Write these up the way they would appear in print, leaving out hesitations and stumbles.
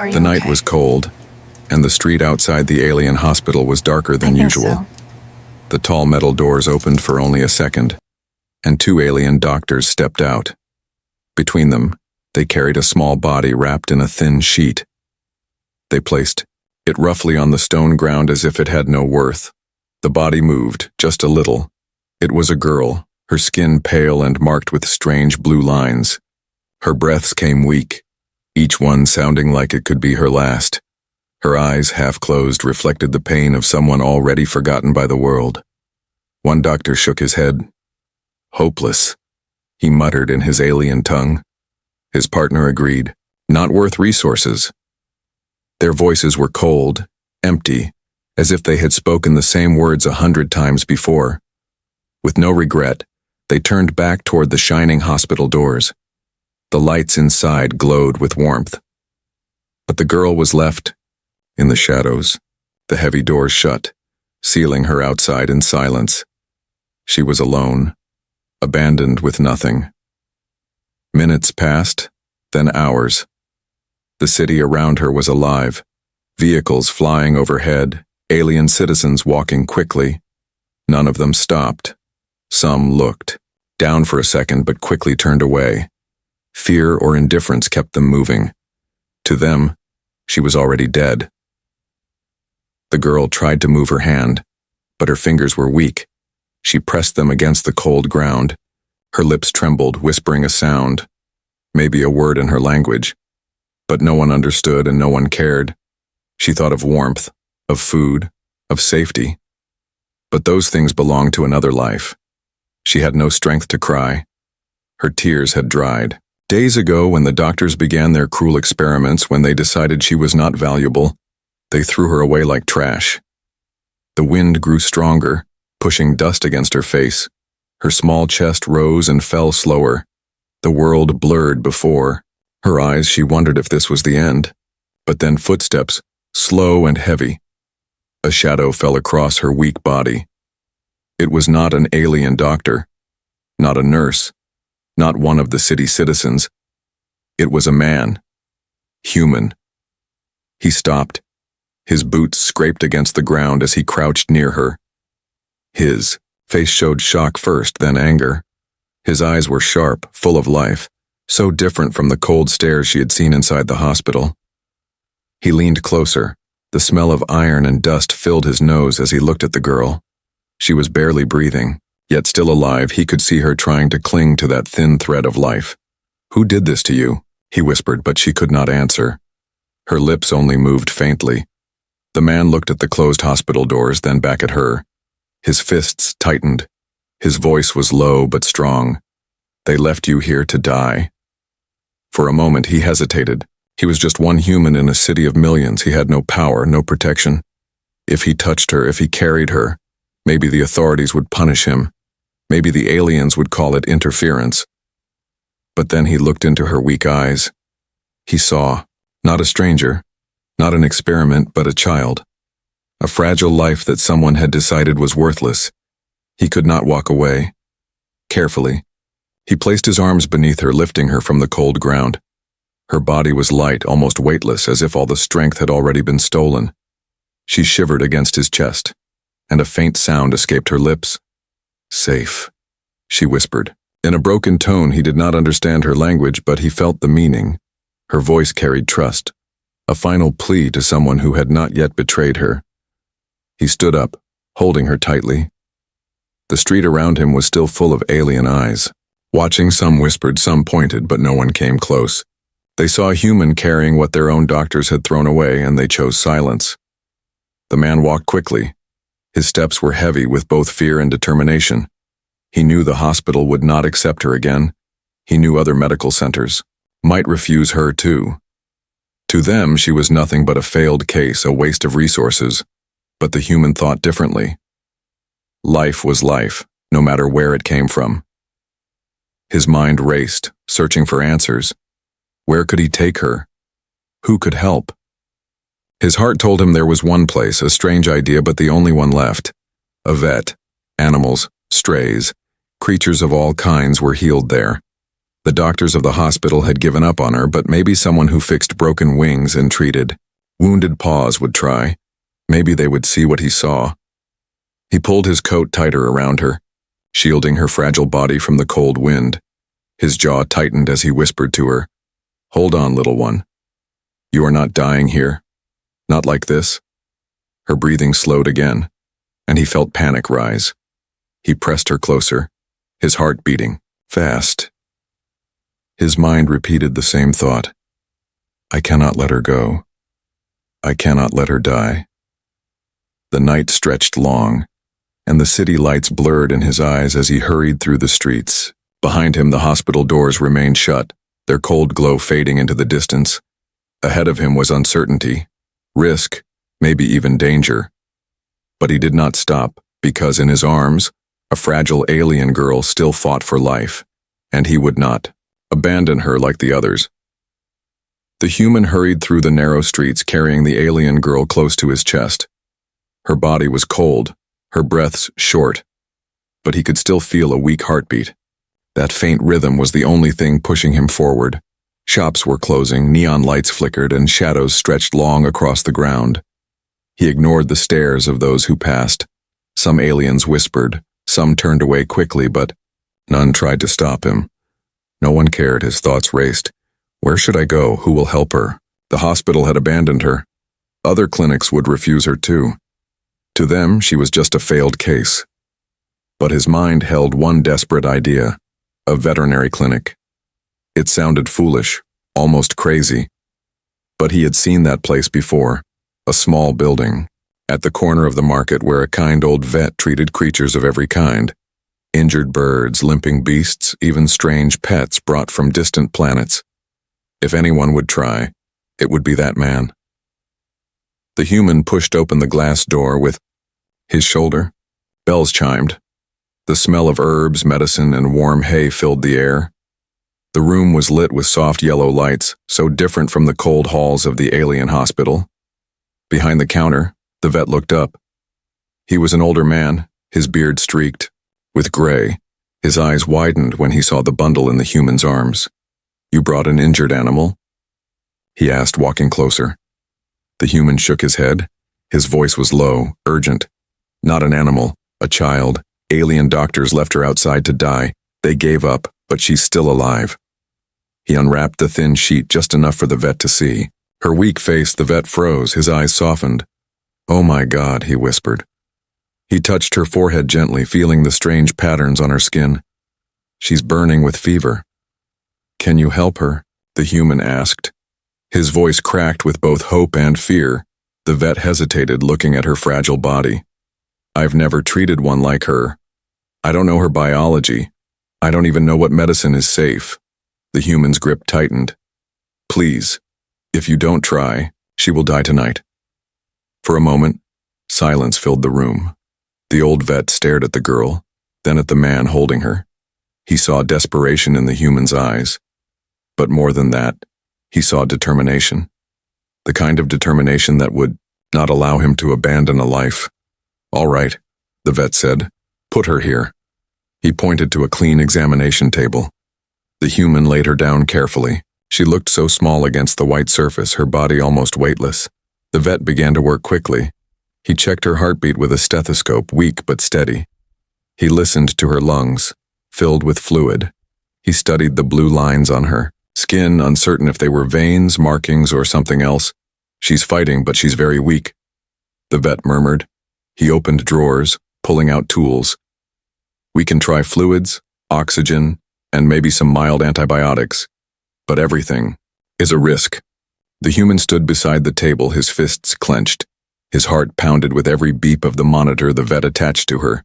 Are you The night okay? was cold, and the street outside the alien hospital was darker than usual. So. The tall metal doors opened for only a second, and two alien doctors stepped out. Between them, they carried a small body wrapped in a thin sheet. They placed it roughly on the stone ground as if it had no worth. The body moved, just a little. It was a girl, her skin pale and marked with strange blue lines. Her breaths came weak, each one sounding like it could be her last. Her eyes, half closed, reflected the pain of someone already forgotten by the world. One doctor shook his head. "Hopeless," he muttered in his alien tongue. His partner agreed. "Not worth resources." Their voices were cold, empty, as if they had spoken the same words 100 times before. With no regret, they turned back toward the shining hospital doors. The lights inside glowed with warmth. But the girl was left in the shadows, the heavy doors shut, sealing her outside in silence. She was alone, abandoned with nothing. Minutes passed, then hours. The city around her was alive, vehicles flying overhead, alien citizens walking quickly. None of them stopped. Some looked, down for a second but quickly turned away. Fear or indifference kept them moving. To them, she was already dead. The girl tried to move her hand, but her fingers were weak. She pressed them against the cold ground. Her lips trembled, whispering a sound, maybe a word in her language. But no one understood and no one cared. She thought of warmth, of food, of safety. But those things belonged to another life. She had no strength to cry. Her tears had dried. Days ago, when the doctors began their cruel experiments, when they decided she was not valuable, they threw her away like trash. The wind grew stronger, pushing dust against her face. Her small chest rose and fell slower. The world blurred before her eyes. She wondered if this was the end. But then footsteps, slow and heavy. A shadow fell across her weak body. It was not an alien doctor, not a nurse, not one of the city citizens. It was a man. Human. He stopped. His boots scraped against the ground as he crouched near her. His face showed shock first, then anger. His eyes were sharp, full of life, so different from the cold stares she had seen inside the hospital. He leaned closer. The smell of iron and dust filled his nose as he looked at the girl. She was barely breathing, yet still alive. He could see her trying to cling to that thin thread of life. "Who did this to you?" he whispered, but she could not answer. Her lips only moved faintly. The man looked at the closed hospital doors, then back at her. His fists tightened. His voice was low but strong. "They left you here to die." For a moment he hesitated. He was just one human in a city of millions. He had no power, no protection. If he touched her, if he carried her, maybe the authorities would punish him. Maybe the aliens would call it interference. But then he looked into her weak eyes. He saw, not a stranger, not an experiment, but a child. A fragile life that someone had decided was worthless. He could not walk away. Carefully, he placed his arms beneath her, lifting her from the cold ground. Her body was light, almost weightless, as if all the strength had already been stolen. She shivered against his chest, and a faint sound escaped her lips. "Safe," she whispered. In a broken tone, he did not understand her language, but he felt the meaning. Her voice carried trust, a final plea to someone who had not yet betrayed her. He stood up, holding her tightly. The street around him was still full of alien eyes. Watching, some whispered, some pointed, but no one came close. They saw a human carrying what their own doctors had thrown away, and they chose silence. The man walked quickly. His steps were heavy with both fear and determination. He knew the hospital would not accept her again. He knew other medical centers might refuse her too. To them, she was nothing but a failed case, a waste of resources. But the human thought differently. Life was life, no matter where it came from. His mind raced, searching for answers. Where could he take her? Who could help? His heart told him there was one place, a strange idea, but the only one left. A vet. Animals, strays, creatures of all kinds were healed there. The doctors of the hospital had given up on her, but maybe someone who fixed broken wings and treated wounded paws would try. Maybe they would see what he saw. He pulled his coat tighter around her, shielding her fragile body from the cold wind. His jaw tightened as he whispered to her, "Hold on, little one. You are not dying here. Not like this." Her breathing slowed again, and he felt panic rise. He pressed her closer, his heart beating fast. His mind repeated the same thought. I cannot let her go. I cannot let her die. The night stretched long, and the city lights blurred in his eyes as he hurried through the streets. Behind him, the hospital doors remained shut, their cold glow fading into the distance. Ahead of him was uncertainty, risk, maybe even danger. But he did not stop, because in his arms, a fragile alien girl still fought for life, and he would not abandon her like the others. The human hurried through the narrow streets, carrying the alien girl close to his chest. Her body was cold, her breaths short, but he could still feel a weak heartbeat. That faint rhythm was the only thing pushing him forward. Shops were closing, neon lights flickered, and shadows stretched long across the ground. He ignored the stares of those who passed. Some aliens whispered, some turned away quickly, but none tried to stop him. No one cared. His thoughts raced. Where should I go? Who will help her? The hospital had abandoned her. Other clinics would refuse her too. To them, she was just a failed case. But his mind held one desperate idea: a veterinary clinic. It sounded foolish, almost crazy. But he had seen that place before, a small building, at the corner of the market where a kind old vet treated creatures of every kind. Injured birds, limping beasts, even strange pets brought from distant planets. If anyone would try, it would be that man. The human pushed open the glass door with his shoulder. Bells chimed. The smell of herbs, medicine, and warm hay filled the air. The room was lit with soft yellow lights, so different from the cold halls of the alien hospital. Behind the counter, the vet looked up. He was an older man, his beard streaked with gray. His eyes widened when he saw the bundle in the human's arms. You brought an injured animal? He asked, walking closer. The human shook his head. His voice was low, urgent. Not an animal, a child. Alien doctors left her outside to die. They gave up, but she's still alive. He unwrapped the thin sheet just enough for the vet to see. Her weak face, the vet froze, his eyes softened. Oh my God, he whispered. He touched her forehead gently, feeling the strange patterns on her skin. She's burning with fever. Can you help her? The human asked. His voice cracked with both hope and fear. The vet hesitated, looking at her fragile body. I've never treated one like her. I don't know her biology. I don't even know what medicine is safe. The human's grip tightened. Please, if you don't try, she will die tonight. For a moment, silence filled the room. The old vet stared at the girl, then at the man holding her. He saw desperation in the human's eyes. But more than that, he saw determination. The kind of determination that would not allow him to abandon a life. All right, the vet said. Put her here. He pointed to a clean examination table. The human laid her down carefully. She looked so small against the white surface, her body almost weightless. The vet began to work quickly. He checked her heartbeat with a stethoscope, weak but steady. He listened to her lungs, filled with fluid. He studied the blue lines on her skin, uncertain if they were veins, markings, or something else. She's fighting, but she's very weak, the vet murmured. He opened drawers, pulling out tools. We can try fluids, oxygen, and maybe some mild antibiotics. But everything is a risk. The human stood beside the table, his fists clenched. His heart pounded with every beep of the monitor the vet attached to her.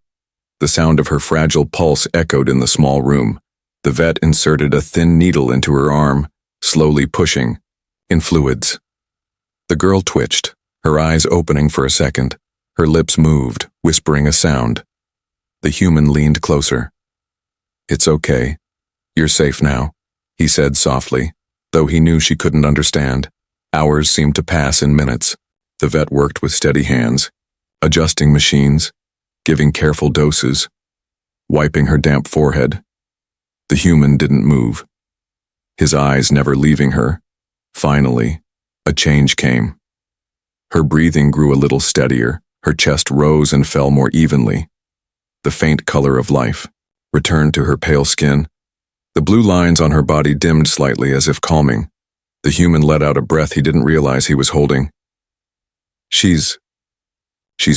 The sound of her fragile pulse echoed in the small room. The vet inserted a thin needle into her arm, slowly pushing, in fluids. The girl twitched, her eyes opening for a second. Her lips moved, whispering a sound. The human leaned closer. It's okay. You're safe now, he said softly, though he knew she couldn't understand. Hours seemed to pass in minutes. The vet worked with steady hands, adjusting machines, giving careful doses, wiping her damp forehead. The human didn't move. his eyes never leaving her. Finally, a change came. Her breathing grew a little steadier, her chest rose and fell more evenly. The faint color of life returned to her pale skin. The blue lines on her body dimmed slightly as if calming. The human let out a breath he didn't realize he was holding. She's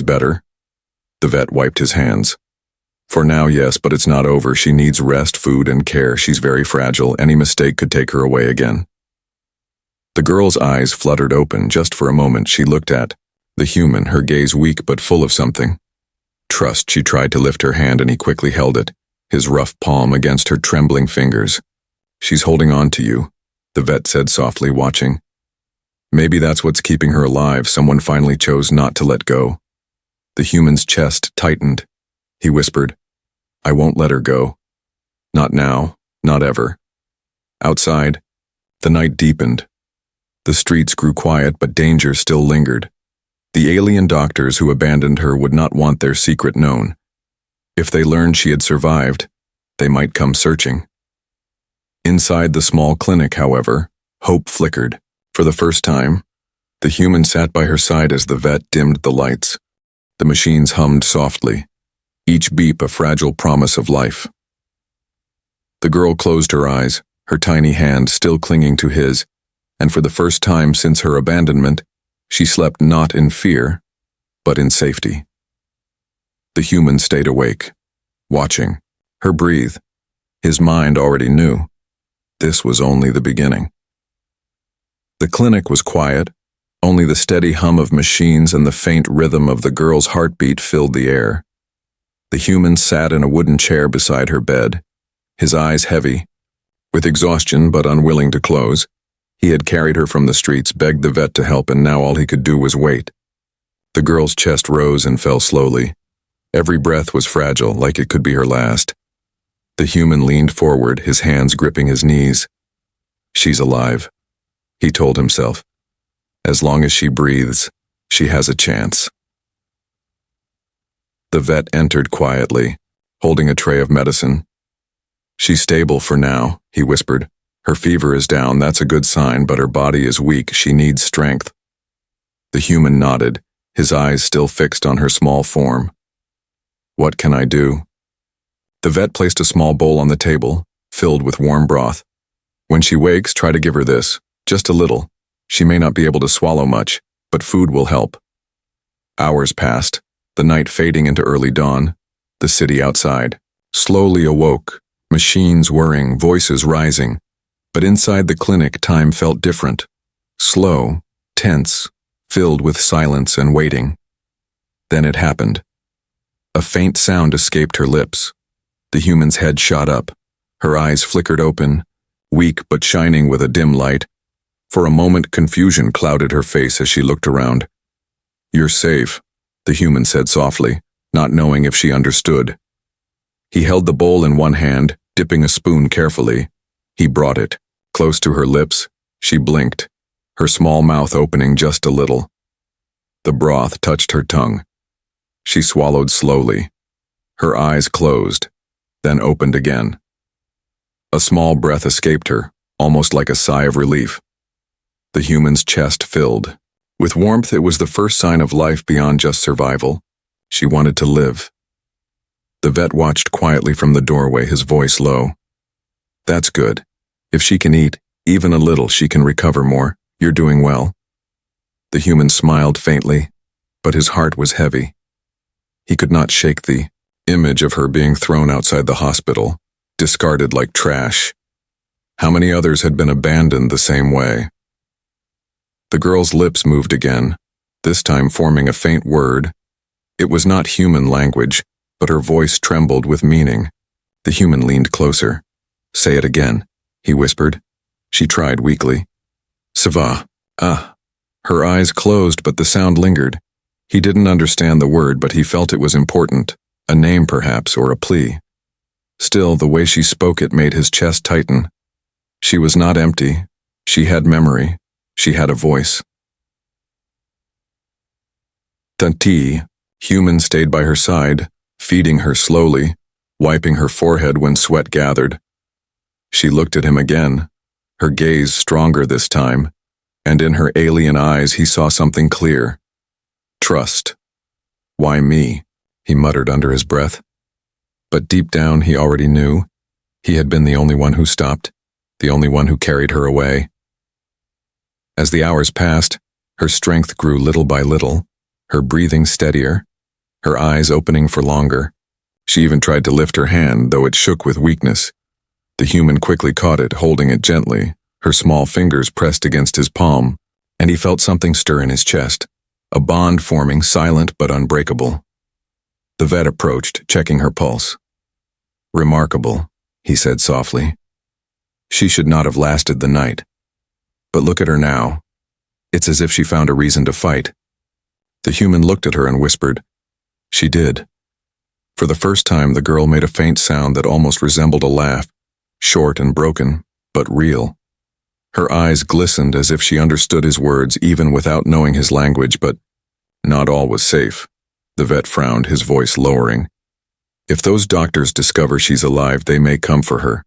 better. The vet wiped his hands. For now, yes, but it's not over. She needs rest, food, and care. She's very fragile. Any mistake could take her away again. The girl's eyes fluttered open. Just for a moment, she looked at the human, her gaze weak but full of something. Trust. She tried to lift her hand and he quickly held it, his rough palm against her trembling fingers. She's holding on to you, the vet said softly, watching. Maybe that's what's keeping her alive. Someone finally chose not to let go. The human's chest tightened. He whispered, I won't let her go. Not now, not ever. Outside, the night deepened. The streets grew quiet, but danger still lingered. The alien doctors who abandoned her would not want their secret known. If they learned she had survived, they might come searching. Inside the small clinic, however, hope flickered. For the first time, the human sat by her side as the vet dimmed the lights. The machines hummed softly, each beep a fragile promise of life. The girl closed her eyes, her tiny hand still clinging to his, and for the first time since her abandonment, she slept not in fear, but in safety. The human stayed awake, watching her breathe. His mind already knew this was only the beginning. The clinic was quiet. Only the steady hum of machines and the faint rhythm of the girl's heartbeat filled the air. The human sat in a wooden chair beside her bed, his eyes heavy. With exhaustion but unwilling to close, he had carried her from the streets, begged the vet to help, and now all he could do was wait. The girl's chest rose and fell slowly. Every breath was fragile, like it could be her last. The human leaned forward, his hands gripping his knees. She's alive, he told himself. As long as she breathes, she has a chance. The vet entered quietly, holding a tray of medicine. She's stable for now, he whispered. Her fever is down, that's a good sign, but her body is weak. She needs strength. The human nodded, his eyes still fixed on her small form. What can I do? The vet placed a small bowl on the table, filled with warm broth. When she wakes, try to give her this, just a little. She may not be able to swallow much, but food will help. Hours passed, the night fading into early dawn. The city outside slowly awoke, machines whirring, voices rising. But inside the clinic, time felt different. Slow, tense, filled with silence and waiting. Then it happened. A faint sound escaped her lips. The human's head shot up. Her eyes flickered open, weak but shining with a dim light. For a moment, confusion clouded her face as she looked around. You're safe, the human said softly, not knowing if she understood. He held the bowl in one hand, dipping a spoon carefully. He brought it, close to her lips. She blinked, her small mouth opening just a little. The broth touched her tongue. She swallowed slowly. Her eyes closed, then opened again. A small breath escaped her, almost like a sigh of relief. The human's chest filled. With warmth, it was the first sign of life beyond just survival. She wanted to live. The vet watched quietly from the doorway, his voice low. That's good. If she can eat, even a little, she can recover more. You're doing well. The human smiled faintly, but his heart was heavy. He could not shake the image of her being thrown outside the hospital, discarded like trash. How many others had been abandoned the same way? The girl's lips moved again, this time forming a faint word. It was not human language, but her voice trembled with meaning. The human leaned closer. Say it again, he whispered. She tried weakly. Scifi. Her eyes closed, but the sound lingered. He didn't understand the word, but he felt it was important, a name perhaps, or a plea. Still, the way she spoke it made his chest tighten. She was not empty. She had memory. She had a voice. Tanti, human, stayed by her side, feeding her slowly, wiping her forehead when sweat gathered. She looked at him again, her gaze stronger this time, and in her alien eyes he saw something clear. Trust. Why me? He muttered under his breath. But deep down he already knew. He had been the only one who stopped, the only one who carried her away. As the hours passed, her strength grew little by little, her breathing steadier, her eyes opening for longer. She even tried to lift her hand, though it shook with weakness. The human quickly caught it, holding it gently, her small fingers pressed against his palm, and he felt something stir in his chest, a bond forming, silent but unbreakable. The vet approached, checking her pulse. Remarkable, he said softly. She should not have lasted the night. But look at her now. It's as if she found a reason to fight. The human looked at her and whispered, "She did." For the first time, the girl made a faint sound that almost resembled a laugh, short and broken, but real. Her eyes glistened as if she understood his words even without knowing his language, but not all was safe. The vet frowned, his voice lowering. If those doctors discover she's alive, they may come for her.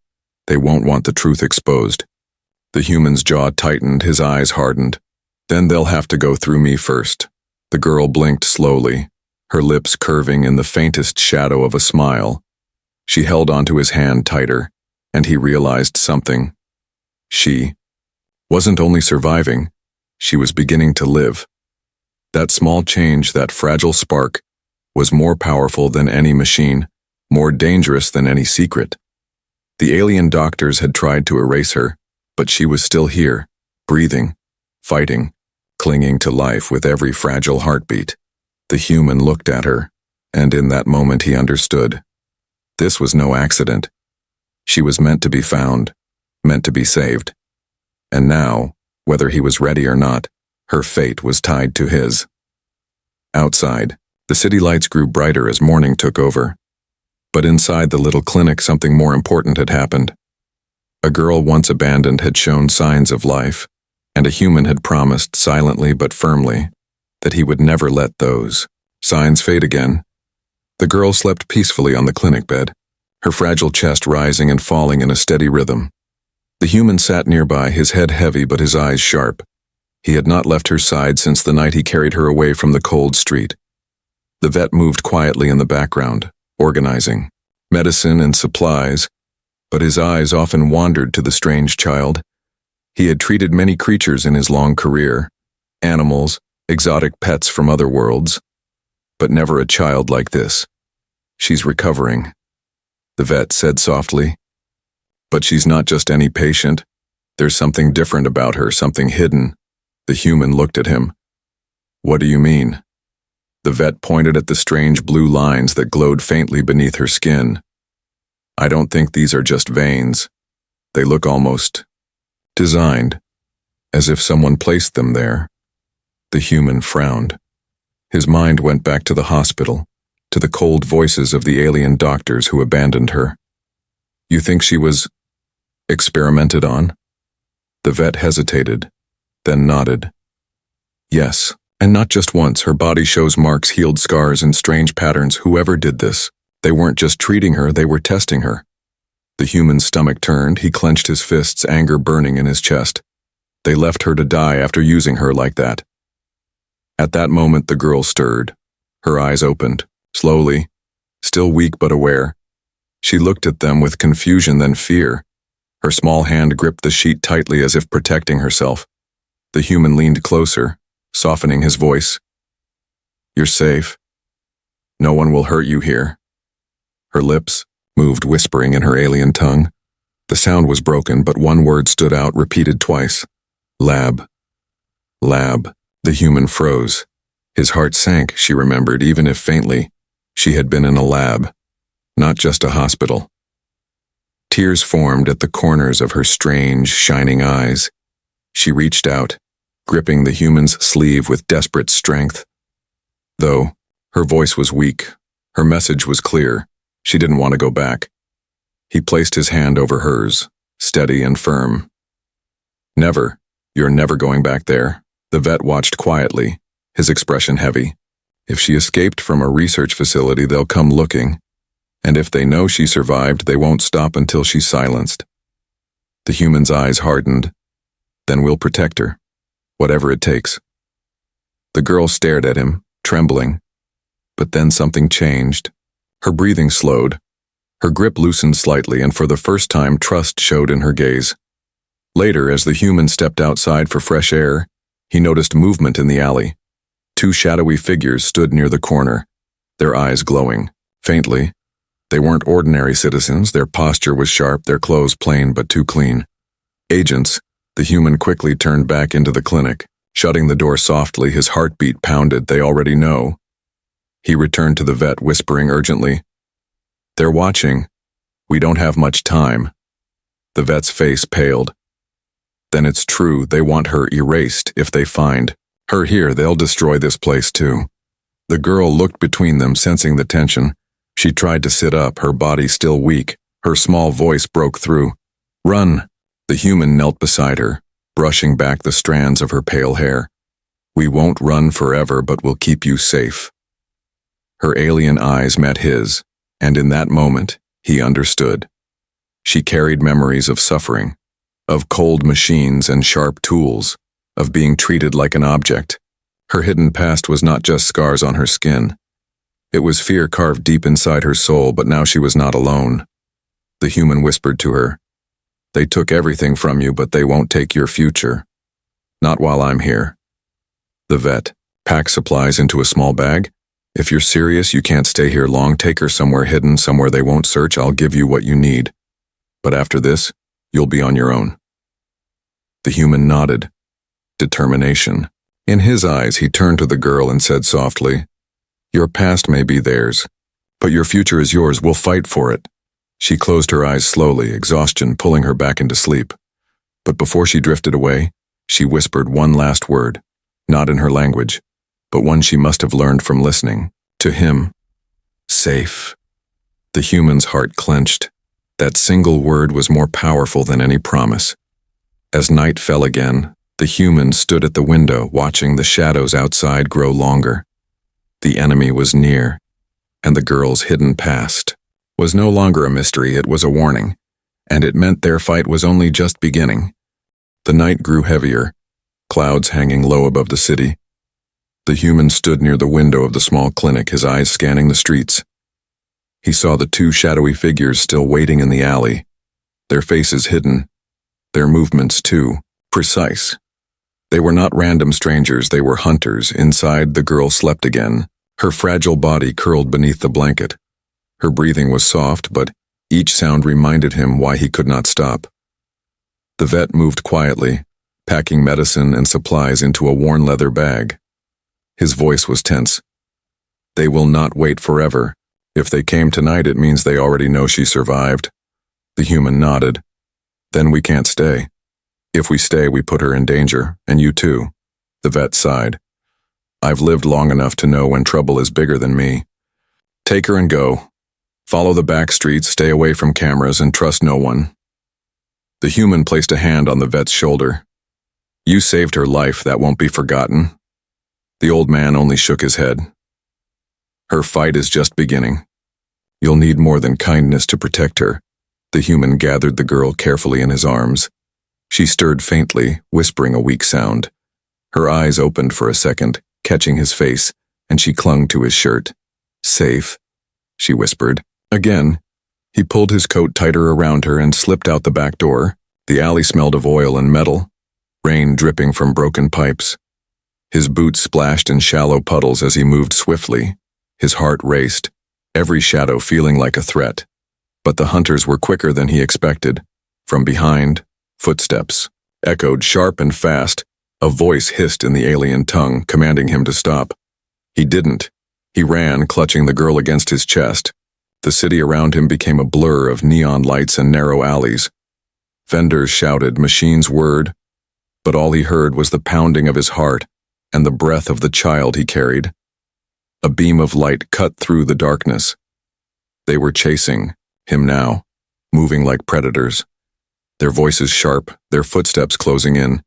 They won't want the truth exposed. The human's jaw tightened, his eyes hardened. Then they'll have to go through me first. The girl blinked slowly, her lips curving in the faintest shadow of a smile. She held onto his hand tighter, and he realized something. She wasn't only surviving, she was beginning to live. That small change, that fragile spark, was more powerful than any machine, more dangerous than any secret. The alien doctors had tried to erase her, but she was still here, breathing, fighting, clinging to life with every fragile heartbeat. The human looked at her, and in that moment he understood. This was no accident. She was meant to be found, meant to be saved. And now, whether he was ready or not, her fate was tied to his. Outside, the city lights grew brighter as morning took over. But inside the little clinic, something more important had happened. A girl once abandoned had shown signs of life, and a human had promised, silently but firmly, that he would never let those signs fade again. The girl slept peacefully on the clinic bed, her fragile chest rising and falling in a steady rhythm. The human sat nearby, his head heavy but his eyes sharp. He had not left her side since the night he carried her away from the cold street. The vet moved quietly in the background, organizing medicine and supplies, but his eyes often wandered to the strange child. He had treated many creatures in his long career, animals, exotic pets from other worlds, but never a child like this. "She's recovering," the vet said softly. "But she's not just any patient. There's something different about her, something hidden." The human looked at him. "What do you mean?" The vet pointed at the strange blue lines that glowed faintly beneath her skin. "I don't think these are just veins. They look almost designed, as if someone placed them there." The human frowned. His mind went back to the hospital, to the cold voices of the alien doctors who abandoned her. "You think she was experimented on?" The vet hesitated, then nodded. "Yes, and not just once. Her body shows marks, healed scars, and strange patterns. Whoever did this, they weren't just treating her, they were testing her." The human's stomach turned, he clenched his fists, anger burning in his chest. They left her to die after using her like that. At that moment the girl stirred. Her eyes opened, slowly, still weak but aware. She looked at them with confusion, then fear. Her small hand gripped the sheet tightly as if protecting herself. The human leaned closer, softening his voice. "You're safe. No one will hurt you here." Her lips moved, whispering in her alien tongue. The sound was broken, but one word stood out, repeated twice. "Lab. Lab." The human froze. His heart sank, she remembered, even if faintly. She had been in a lab, not just a hospital. Tears formed at the corners of her strange, shining eyes. She reached out, gripping the human's sleeve with desperate strength. Though her voice was weak, her message was clear. She didn't want to go back. He placed his hand over hers, steady and firm. "Never. You're never going back there." The vet watched quietly, his expression heavy. "If she escaped from a research facility, they'll come looking. And if they know she survived, they won't stop until she's silenced." The human's eyes hardened. Then we'll protect her, whatever it takes. The girl stared at him, trembling. But then something changed. Her breathing slowed. Her grip loosened slightly, and for the first time trust showed in her gaze. Later, as the human stepped outside for fresh air, he noticed movement in the alley. Two shadowy figures stood near the corner, their eyes glowing, faintly. They weren't ordinary citizens, their posture was sharp, their clothes plain but too clean. Agents. The human quickly turned back into the clinic, shutting the door softly, his heartbeat pounded. They already know. He returned to the vet, whispering urgently, "They're watching. We don't have much time." The vet's face paled. Then it's true, they want her erased. If they find her here, they'll destroy this place too. The girl looked between them, sensing the tension. She tried to sit up, her body still weak. Her small voice broke through. "Run!" The human knelt beside her, brushing back the strands of her pale hair. "We won't run forever, but we'll keep you safe." Her alien eyes met his, and in that moment, he understood. She carried memories of suffering, of cold machines and sharp tools, of being treated like an object. Her hidden past was not just scars on her skin. It was fear carved deep inside her soul, but now she was not alone. The human whispered to her, "They took everything from you, but they won't take your future. Not while I'm here." The vet packed supplies into a small bag. "If you're serious, you can't stay here long. Take her somewhere hidden, somewhere they won't search. I'll give you what you need. But after this, you'll be on your own." The human nodded. Determination. In his eyes, he turned to the girl and said softly, "Your past may be theirs, but your future is yours. We'll fight for it." She closed her eyes slowly, exhaustion pulling her back into sleep. But before she drifted away, she whispered one last word, not in her language, but one she must have learned from listening to him. Safe. The human's heart clenched. That single word was more powerful than any promise. As night fell again, the human stood at the window, watching the shadows outside grow longer. The enemy was near, and the girl's hidden past was no longer a mystery. It was a warning, and it meant their fight was only just beginning. The night grew heavier, clouds hanging low above the city. The human stood near the window of the small clinic, his eyes scanning the streets. He saw the two shadowy figures still waiting in the alley, their faces hidden, their movements too precise. They were not random strangers, they were hunters. Inside, the girl slept again, her fragile body curled beneath the blanket. Her breathing was soft, but each sound reminded him why he could not stop. The vet moved quietly, packing medicine and supplies into a worn leather bag. His voice was tense. "They will not wait forever. If they came tonight, it means they already know she survived." The human nodded. "Then we can't stay. If we stay, we put her in danger, and you too." The vet sighed. "I've lived long enough to know when trouble is bigger than me. Take her and go. Follow the back streets, stay away from cameras, and trust no one." The human placed a hand on the vet's shoulder. "You saved her life, that won't be forgotten." The old man only shook his head. "Her fight is just beginning. You'll need more than kindness to protect her." The human gathered the girl carefully in his arms. She stirred faintly, whispering a weak sound. Her eyes opened for a second, catching his face, and she clung to his shirt. "Safe," she whispered. Again, he pulled his coat tighter around her and slipped out the back door. The alley smelled of oil and metal, rain dripping from broken pipes. His boots splashed in shallow puddles as he moved swiftly. His heart raced, every shadow feeling like a threat. But the hunters were quicker than he expected. From behind, footsteps echoed sharp and fast. A voice hissed in the alien tongue, commanding him to stop. He didn't. He ran, clutching the girl against his chest. The city around him became a blur of neon lights and narrow alleys. Vendors shouted, machines whirred, but all he heard was the pounding of his heart and the breath of the child he carried. A beam of light cut through the darkness. They were chasing him now, moving like predators, their voices sharp, their footsteps closing in.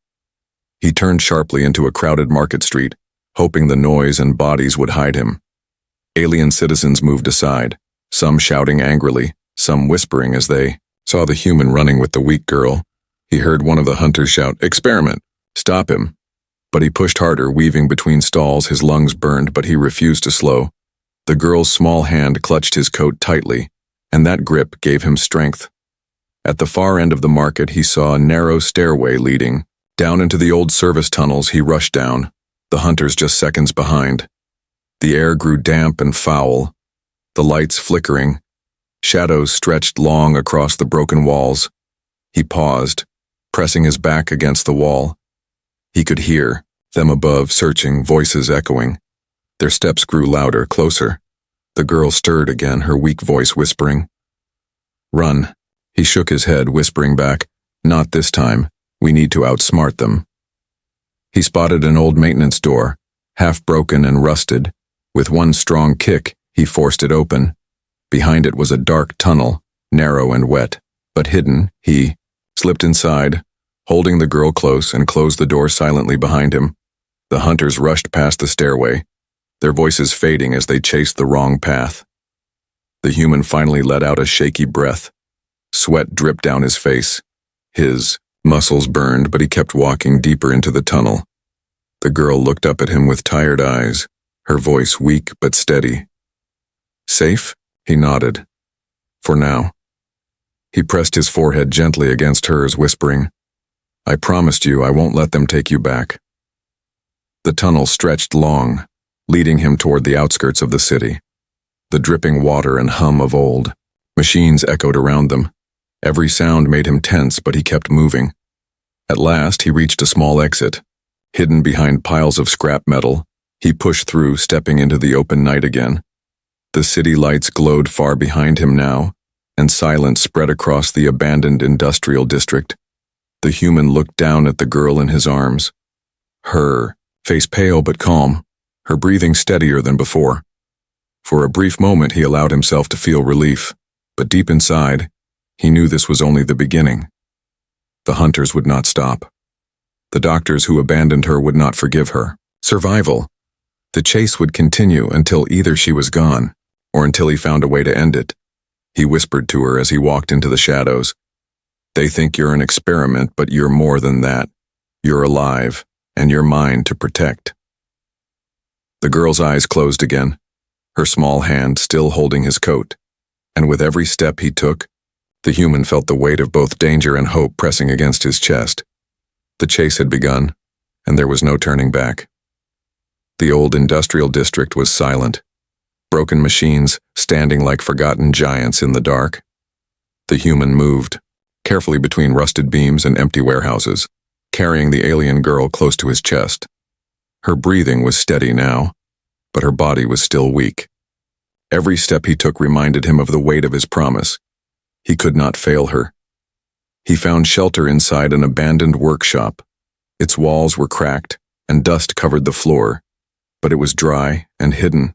He turned sharply into a crowded market street, hoping the noise and bodies would hide him. Alien citizens moved aside, some shouting angrily, some whispering as they saw the human running with the weak girl. He heard one of the hunters shout, "Experiment! Stop him!" But he pushed harder, weaving between stalls, his lungs burned, but he refused to slow. The girl's small hand clutched his coat tightly, and that grip gave him strength. At the far end of the market, he saw a narrow stairway leading. Down into the old service tunnels he rushed down, the hunters just seconds behind. The air grew damp and foul, the lights flickering. Shadows stretched long across the broken walls. He paused, pressing his back against the wall. He could hear them above, searching, voices echoing. Their steps grew louder, closer. The girl stirred again, her weak voice whispering. "Run." He shook his head, whispering back, "Not this time. We need to outsmart them." He spotted an old maintenance door, half broken and rusted. With one strong kick, he forced it open. Behind it was a dark tunnel, narrow and wet, but hidden. He slipped inside, holding the girl close, and closed the door silently behind him. The hunters rushed past the stairway, their voices fading as they chased the wrong path. The human finally let out a shaky breath. Sweat dripped down his face. His muscles burned, but he kept walking deeper into the tunnel. The girl looked up at him with tired eyes, her voice weak but steady. "Safe?" He nodded. "For now." He pressed his forehead gently against hers, whispering, "I promised you I won't let them take you back." The tunnel stretched long, leading him toward the outskirts of the city. The dripping water and hum of old machines echoed around them. Every sound made him tense, but he kept moving. At last, he reached a small exit. Hidden behind piles of scrap metal, he pushed through, stepping into the open night again. The city lights glowed far behind him now, and silence spread across the abandoned industrial district. The human looked down at the girl in his arms. Her face pale but calm, her breathing steadier than before. For a brief moment he allowed himself to feel relief, but deep inside, he knew this was only the beginning. The hunters would not stop. The doctors who abandoned her would not forgive her. Survival. The chase would continue until either she was gone, or until he found a way to end it. He whispered to her as he walked into the shadows. "They think you're an experiment, but you're more than that. You're alive, and you're mine to protect." The girl's eyes closed again, her small hand still holding his coat, and with every step he took, the human felt the weight of both danger and hope pressing against his chest. The chase had begun, and there was no turning back. The old industrial district was silent, broken machines standing like forgotten giants in the dark. The human moved, carefully between rusted beams and empty warehouses, carrying the alien girl close to his chest. Her breathing was steady now, but her body was still weak. Every step he took reminded him of the weight of his promise. He could not fail her. He found shelter inside an abandoned workshop. Its walls were cracked, and dust covered the floor, but it was dry and hidden.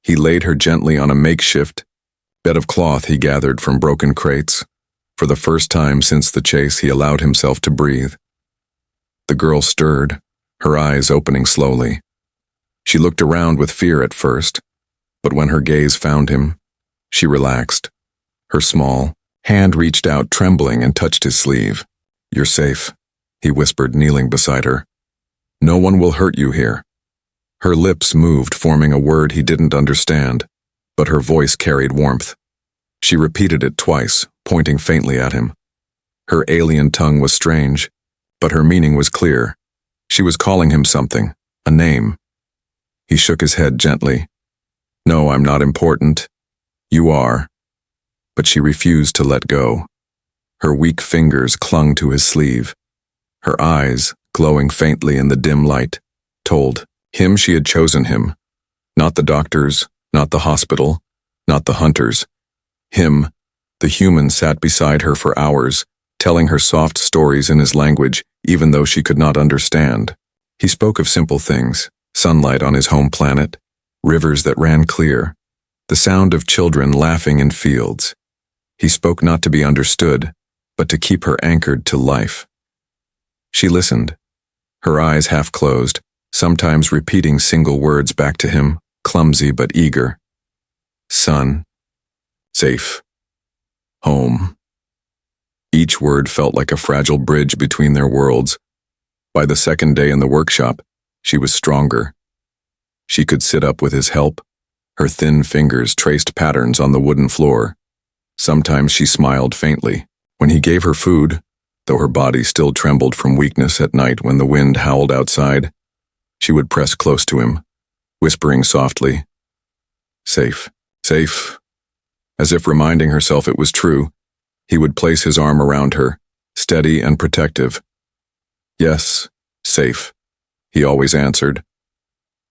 He laid her gently on a makeshift bed of cloth he gathered from broken crates. For the first time since the chase, he allowed himself to breathe. The girl stirred, her eyes opening slowly. She looked around with fear at first, but when her gaze found him, she relaxed. Her small hand reached out, trembling, and touched his sleeve. "You're safe," he whispered, kneeling beside her. "No one will hurt you here." Her lips moved, forming a word he didn't understand, but her voice carried warmth. She repeated it twice, pointing faintly at him. Her alien tongue was strange, but her meaning was clear. She was calling him something, a name. He shook his head gently. "No, I'm not important. You are." But she refused to let go. Her weak fingers clung to his sleeve. Her eyes, glowing faintly in the dim light, told him she had chosen him. Not the doctors, not the hospital, not the hunters. Him, the human, sat beside her for hours, telling her soft stories in his language, even though she could not understand. He spoke of simple things, sunlight on his home planet, rivers that ran clear, the sound of children laughing in fields. He spoke not to be understood, but to keep her anchored to life. She listened, her eyes half closed, sometimes repeating single words back to him, clumsy but eager. Son. Safe. Home. Each word felt like a fragile bridge between their worlds. By the second day in the workshop, she was stronger. She could sit up with his help. Her thin fingers traced patterns on the wooden floor. Sometimes she smiled faintly. When he gave her food, though her body still trembled from weakness at night when the wind howled outside, she would press close to him, whispering softly, "Safe, safe." As if reminding herself it was true, he would place his arm around her, steady and protective. "Yes, safe," he always answered.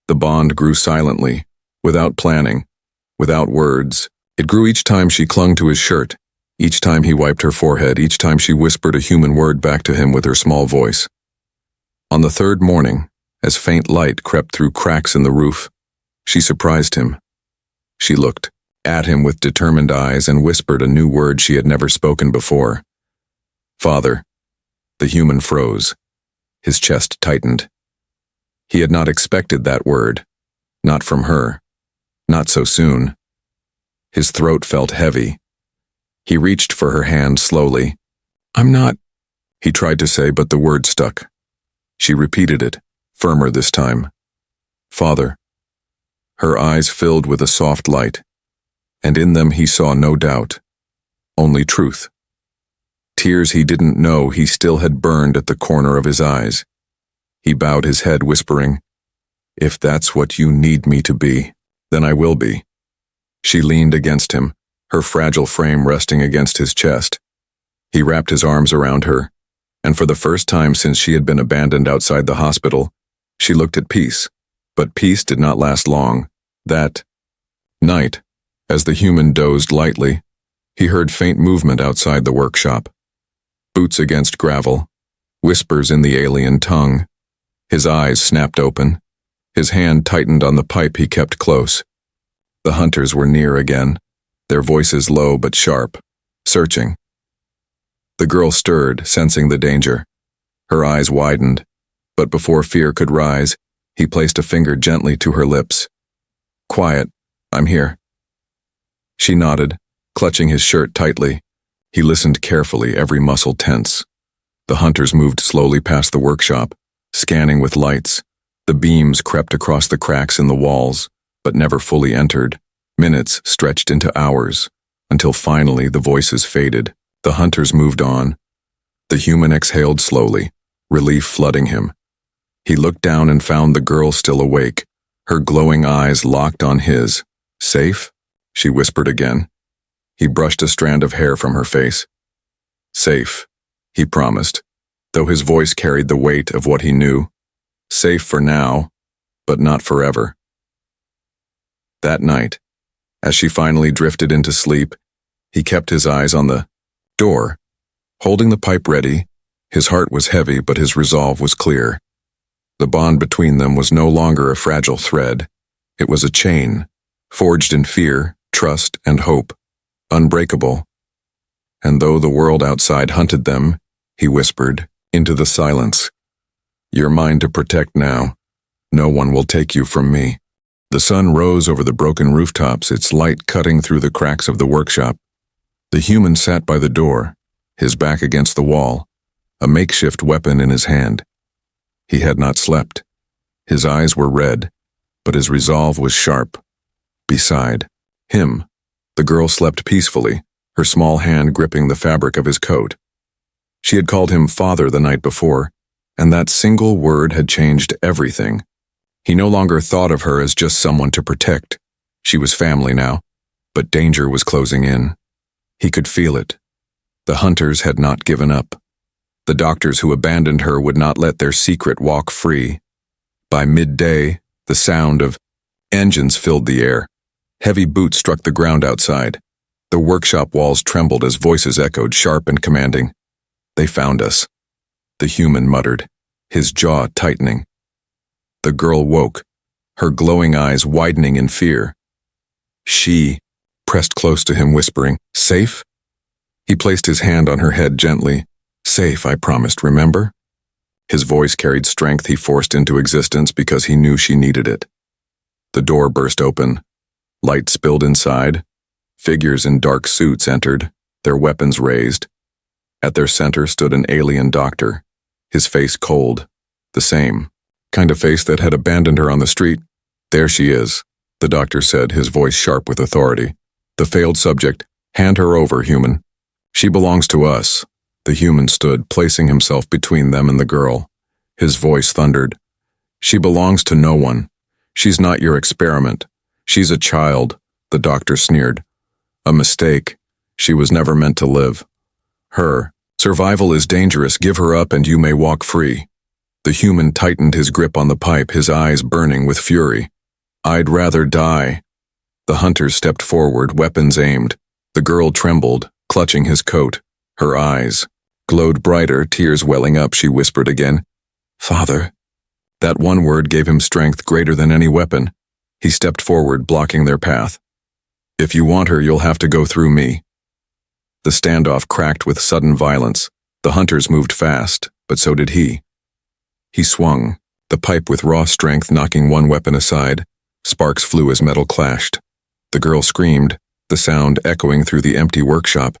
The bond grew silently, without planning, without words. It grew each time she clung to his shirt, each time he wiped her forehead, each time she whispered a human word back to him with her small voice. On the third morning, as faint light crept through cracks in the roof, she surprised him. She looked at him with determined eyes and whispered a new word she had never spoken before. "Father." The human froze. His chest tightened. He had not expected that word. Not from her. Not so soon. His throat felt heavy. He reached for her hand slowly. "I'm not," he tried to say, but the word stuck. She repeated it, firmer this time. "Father." Her eyes filled with a soft light, and in them he saw no doubt, only truth. Tears he didn't know he still had burned at the corner of his eyes. He bowed his head, whispering, "If that's what you need me to be, then I will be." She leaned against him, her fragile frame resting against his chest. He wrapped his arms around her, and for the first time since she had been abandoned outside the hospital, she looked at peace. But peace did not last long. That night, as the human dozed lightly, he heard faint movement outside the workshop. Boots against gravel, whispers in the alien tongue. His eyes snapped open. His hand tightened on the pipe he kept close. The hunters were near again, their voices low but sharp, searching. The girl stirred, sensing the danger. Her eyes widened, but before fear could rise, he placed a finger gently to her lips. "Quiet, I'm here." She nodded, clutching his shirt tightly. He listened carefully, every muscle tense. The hunters moved slowly past the workshop, scanning with lights. The beams crept across the cracks in the walls, but never fully entered. Minutes stretched into hours, until finally the voices faded. The hunters moved on. The human exhaled slowly, relief flooding him. He looked down and found the girl still awake, her glowing eyes locked on his. "Safe?" she whispered again. He brushed a strand of hair from her face. "Safe," he promised, though his voice carried the weight of what he knew. Safe for now, but not forever. That night, as she finally drifted into sleep, he kept his eyes on the door. Holding the pipe ready, his heart was heavy, but his resolve was clear. The bond between them was no longer a fragile thread. It was a chain, forged in fear, trust, and hope, unbreakable. And though the world outside hunted them, he whispered, into the silence, "You're mine to protect now. No one will take you from me." The sun rose over the broken rooftops, its light cutting through the cracks of the workshop. The human sat by the door, his back against the wall, a makeshift weapon in his hand. He had not slept. His eyes were red, but his resolve was sharp. Beside him, the girl slept peacefully, her small hand gripping the fabric of his coat. She had called him father the night before, and that single word had changed everything. He no longer thought of her as just someone to protect. She was family now, but danger was closing in. He could feel it. The hunters had not given up. The doctors who abandoned her would not let their secret walk free. By midday, the sound of engines filled the air. Heavy boots struck the ground outside. The workshop walls trembled as voices echoed, sharp and commanding. "They found us," the human muttered, his jaw tightening. The girl woke, her glowing eyes widening in fear. She pressed close to him, whispering, "Safe?" He placed his hand on her head gently. "Safe, I promised, remember?" His voice carried strength he forced into existence because he knew she needed it. The door burst open. Light spilled inside. Figures in dark suits entered, their weapons raised. At their center stood an alien doctor, his face cold, the same kind of face that had abandoned her on the street. "There she is," the doctor said, his voice sharp with authority. "The failed subject. Hand her over, human. She belongs to us." The human stood, placing himself between them and the girl. His voice thundered. "She belongs to no one. She's not your experiment. She's a child," the doctor sneered. "A mistake. She was never meant to live. Her survival is dangerous. Give her up and you may walk free." The human tightened his grip on the pipe, his eyes burning with fury. "I'd rather die." The hunters stepped forward, weapons aimed. The girl trembled, clutching his coat. Her eyes glowed brighter, tears welling up. She whispered again, "Father." That one word gave him strength greater than any weapon. He stepped forward, blocking their path. "If you want her, you'll have to go through me." The standoff cracked with sudden violence. The hunters moved fast, but so did he. He swung, the pipe with raw strength knocking one weapon aside. Sparks flew as metal clashed. The girl screamed, the sound echoing through the empty workshop.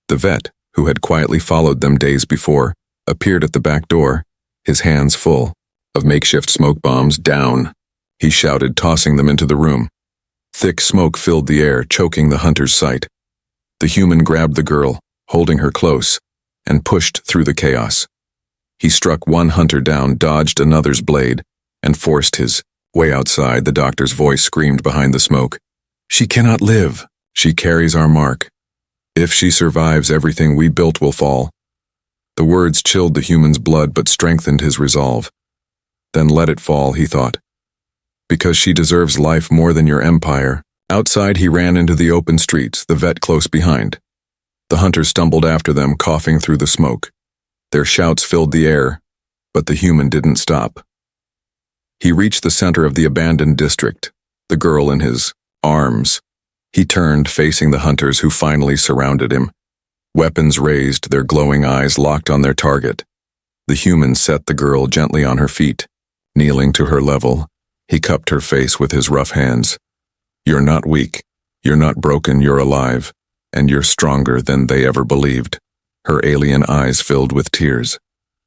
The vet, who had quietly followed them days before, appeared at the back door, his hands full of makeshift smoke bombs. "Down," he shouted, tossing them into the room. Thick smoke filled the air, choking the hunter's sight. The human grabbed the girl, holding her close, and pushed through the chaos. He struck one hunter down, dodged another's blade, and forced his way outside. The doctor's voice screamed behind the smoke. "She cannot live. She carries our mark. If she survives, everything we built will fall." The words chilled the human's blood but strengthened his resolve. "Then let it fall," he thought. "Because she deserves life more than your empire." Outside, he ran into the open streets, the vet close behind. The hunters stumbled after them, coughing through the smoke. Their shouts filled the air, but the human didn't stop. He reached the center of the abandoned district, the girl in his arms. He turned, facing the hunters who finally surrounded him. Weapons raised, their glowing eyes locked on their target. The human set the girl gently on her feet. Kneeling to her level, he cupped her face with his rough hands. "You're not weak. You're not broken. You're alive. And you're stronger than they ever believed." Her alien eyes filled with tears.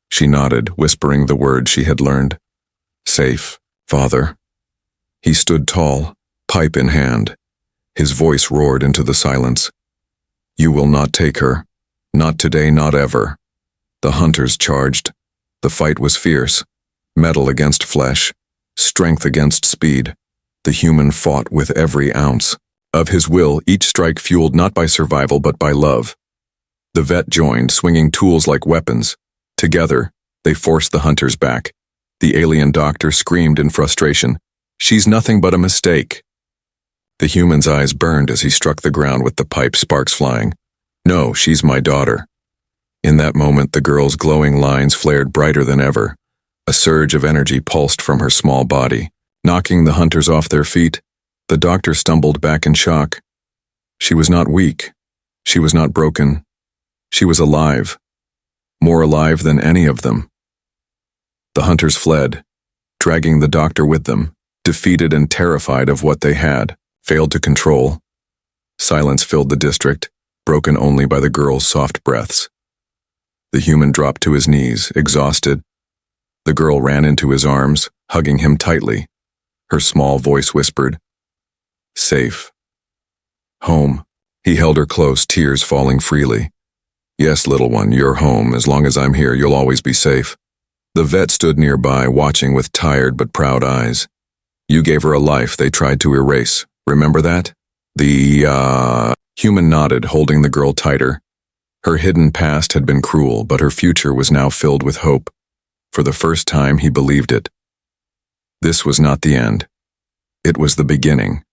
She nodded, whispering the words she had learned. "Safe, Father." He stood tall, pipe in hand. His voice roared into the silence. "You will not take her. Not today, not ever." The hunters charged. The fight was fierce. Metal against flesh. Strength against speed. The human fought with every ounce of his will, each strike fueled not by survival but by love. The vet joined, swinging tools like weapons. Together, they forced the hunters back. The alien doctor screamed in frustration, "She's nothing but a mistake." The human's eyes burned as he struck the ground with the pipe, sparks flying. "No, she's my daughter." In that moment, the girl's glowing lines flared brighter than ever. A surge of energy pulsed from her small body, knocking the hunters off their feet. The doctor stumbled back in shock. She was not weak. She was not broken. She was alive. More alive than any of them. The hunters fled, dragging the doctor with them, defeated and terrified of what they had failed to control. Silence filled the district, broken only by the girl's soft breaths. The human dropped to his knees, exhausted. The girl ran into his arms, hugging him tightly. Her small voice whispered, "Safe. Home." He held her close, tears falling freely. "Yes, little one, you're home. As long as I'm here, you'll always be safe." The vet stood nearby, watching with tired but proud eyes. "You gave her a life they tried to erase. Remember that?" The human nodded, holding the girl tighter. Her hidden past had been cruel, but her future was now filled with hope. For the first time, he believed it. This was not the end. It was the beginning.